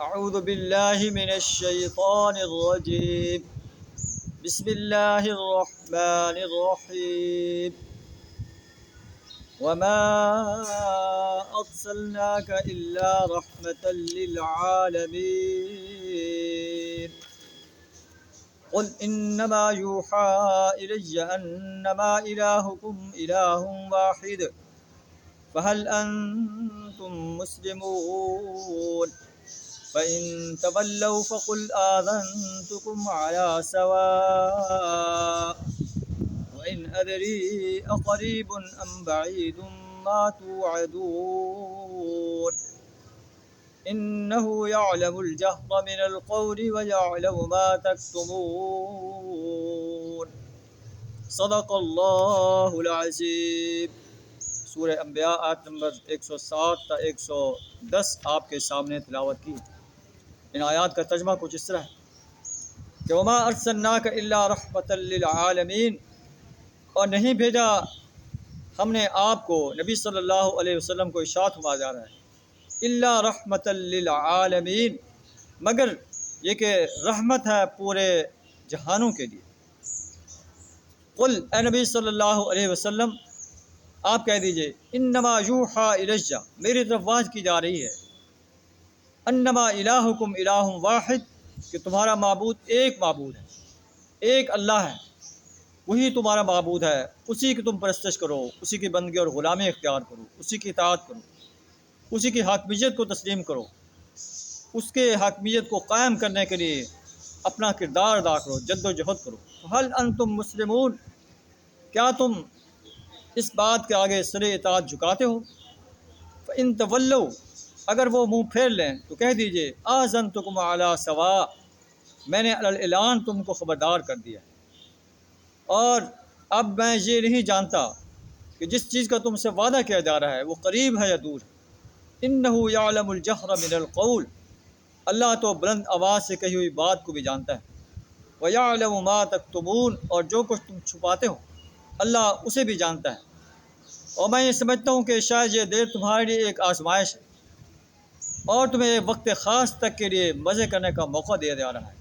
اعوذ باللہ من الشیطان الرجیم بسم اللہ الرحمن الرحیم وما ارسلناک الا رحمتا للعالمین قل انما یوحی الی انما الہکم الہ واحد فهل انتم مسلمون فإن تولوا فقل آذنتكم على سواء وإن أدري أقريب أم بعيد ما توعدون إنه يعلم الجهر من القول ويعلم ما تكتمون صدق اللہ العظیم۔ سورہ انبیاء آیت نمبر 107 تا 110 آپ کے سامنے تلاوت کی۔ ان آیات کا ترجمہ کچھ اس طرح ہے کہ وما ارسلناک الا رحمتا للعالمین، اور نہیں بھیجا ہم نے آپ کو نبی صلی اللہ علیہ وسلم کو ارشاد ہوا جا رہا ہے الا رحمتا للعالمین، مگر یہ کہ رحمت ہے پورے جہانوں کے لیے۔ قل اے نبی صلی اللہ علیہ وسلم آپ کہہ دیجئے انما یوحی الی، میری طرف وحی کی جا رہی ہے، انما الہکم الہ واحد، کہ تمہارا معبود ایک معبود ہے، ایک اللہ ہے، وہی تمہارا معبود ہے، اسی کی تم پرستش کرو، اسی کی بندگی اور غلامی اختیار کرو، اسی کی اطاعت کرو، اسی کی حاکمیت کو تسلیم کرو، اس کے حاکمیت کو قائم کرنے کے لیے اپنا کردار ادا کرو، جد و جہد کرو۔ هل انتم مسلمون، کیا تم اس بات کے آگے سر اطاعت جھکاتے ہو؟ فَإِن تَوَلَّوْا، اگر وہ منہ پھیر لیں تو کہہ دیجئے آذَنْتُكُمْ عَلَى سَوَاءٍ، میں نے علی الاعلان تم کو خبردار کر دیا، اور اب میں یہ نہیں جانتا کہ جس چیز کا تم سے وعدہ کیا جا رہا ہے وہ قریب ہے یا دور ہے۔ إِنَّهُ يَعْلَمُ الْجَهْرَ مِنَ الْقَوْلِ، اللہ تو بلند آواز سے کہی ہوئی بات کو بھی جانتا ہے، وَيَعْلَمُ مَا تَكْتُمُونَ، اور جو کچھ تم چھپاتے ہو اللہ اسے بھی جانتا ہے۔ اور میں یہ سمجھتا ہوں کہ شاید یہ دیر تمہارے لیے ایک آزمائش ہے، اور تمہیں ایک وقت خاص تک کے لیے مزے کرنے کا موقع دیا جا رہا ہے۔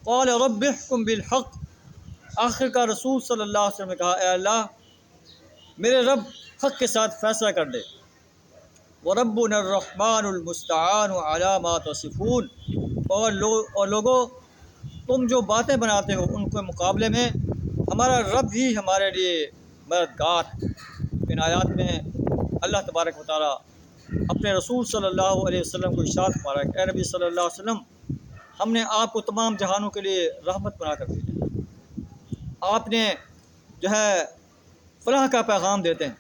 قال رب احکم بالحق، آخر کا رسول صلی اللہ علیہ وسلم نے کہا اے اللہ میرے رب حق کے ساتھ فیصلہ کر دے۔ وربنا الرحمن المستعان علی ما تصفون، اور لوگوں تم جو باتیں بناتے ہو ان کے مقابلے میں ہمارا رب ہی ہمارے لیے مددگار ہے۔ ان آیات میں اللہ تبارک و تعالیٰ اپنے رسول صلی اللہ علیہ وسلم کو ارشاد فرما رہا ہے کہ اے نبی صلی اللہ علیہ وسلم، ہم نے آپ کو تمام جہانوں کے لیے رحمت بنا کر بھیجا، آپ نے جو ہے فلاح کا پیغام دیتے ہیں،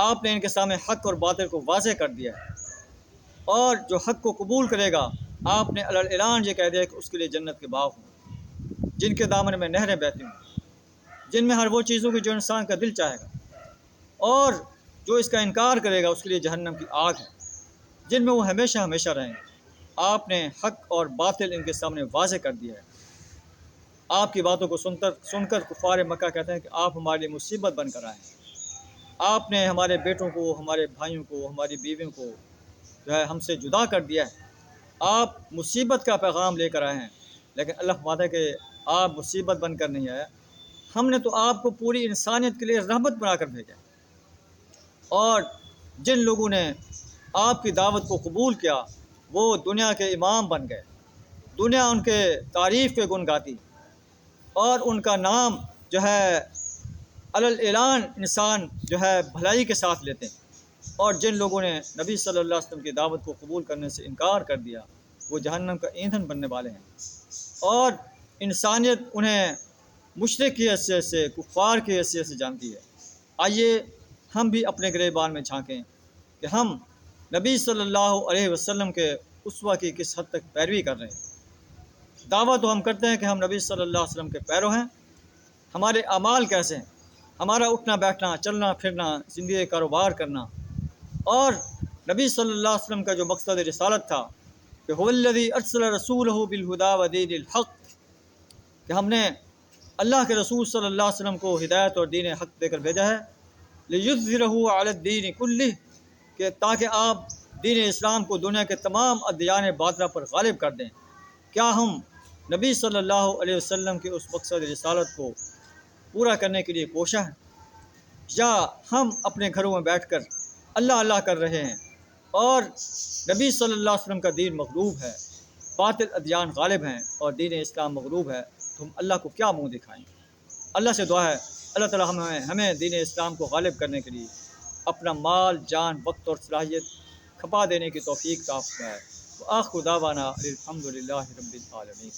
آپ نے ان کے سامنے حق اور باطل کو واضح کر دیا ہے، اور جو حق کو قبول کرے گا آپ نے علی الاعلان یہ کہہ دیا کہ اس کے لیے جنت کے باغ ہوں، جن کے دامن میں نہریں بہتی ہوں، جن میں ہر وہ چیزوں کی جو انسان کا دل چاہے گا، اور جو اس کا انکار کرے گا اس کے لیے جہنم کی آگ ہے، جن میں وہ ہمیشہ ہمیشہ رہیں گے۔ آپ نے حق اور باطل ان کے سامنے واضح کر دیا ہے۔ آپ کی باتوں کو سن کر کفار مکہ کہتے ہیں کہ آپ ہمارے لیے مصیبت بن کر آئے ہیں، آپ نے ہمارے بیٹوں کو، ہمارے بھائیوں کو، ہماری بیویوں کو جو ہے ہم سے جدا کر دیا ہے، آپ مصیبت کا پیغام لے کر آئے ہیں۔ لیکن اللہ فرماتا ہے کہ آپ مصیبت بن کر نہیں آئے، ہم نے تو آپ کو پوری انسانیت کے لیے رحمت بنا کر بھیجا، اور جن لوگوں نے آپ کی دعوت کو قبول کیا وہ دنیا کے امام بن گئے، دنیا ان کے تعریف کے گن گاتی، اور ان کا نام جو ہے علی الاعلان انسان جو ہے بھلائی کے ساتھ لیتے ہیں، اور جن لوگوں نے نبی صلی اللہ علیہ وسلم کی دعوت کو قبول کرنے سے انکار کر دیا وہ جہنم کا ایندھن بننے والے ہیں، اور انسانیت انہیں مشرک کی حیثیت سے، کفار کی حیثیت سے جانتی ہے۔ آئیے ہم بھی اپنے گریبان میں جھانکیں کہ ہم نبی صلی اللہ علیہ وسلم کے اسوہ کی کس حد تک پیروی کر رہے ہیں۔ دعویٰ تو ہم کرتے ہیں کہ ہم نبی صلی اللہ علیہ وسلم کے پیرو ہیں، ہمارے اعمال کیسے ہیں، ہمارا اٹھنا بیٹھنا، چلنا پھرنا، زندگی کاروبار کرنا، اور نبی صلی اللہ علیہ وسلم کا جو مقصد رسالت تھا کہ هو الذی ارسل رسولہ بالہدی ودین الحق، کہ ہم نے اللہ کے رسول صلی اللہ علیہ وسلم کو ہدایت اور دین حق دے کر بھیجا ہے، لیظہرہ علی الدین کلہ، کہ تاکہ آپ دین اسلام کو دنیا کے تمام ادیان باطلہ پر غالب کر دیں؟ کیا ہم نبی صلی اللہ علیہ وسلم کے اس مقصد رسالت کو پورا کرنے کے لیے کوشاں ہیں، یا ہم اپنے گھروں میں بیٹھ کر اللہ اللہ کر رہے ہیں اور نبی صلی اللہ علیہ وسلم کا دین مغلوب ہے، باطل ادیان غالب ہیں اور دین اسلام مغلوب ہے، تو ہم اللہ کو کیا منہ دکھائیں؟ اللہ سے دعا ہے اللہ تعالی ہمیں دین اسلام کو غالب کرنے کے لیے اپنا مال، جان، وقت اور صلاحیت کھپا دینے کی توفیق عطا فرمائے۔ وآخر دعوانا الحمد للہ رب العالمین۔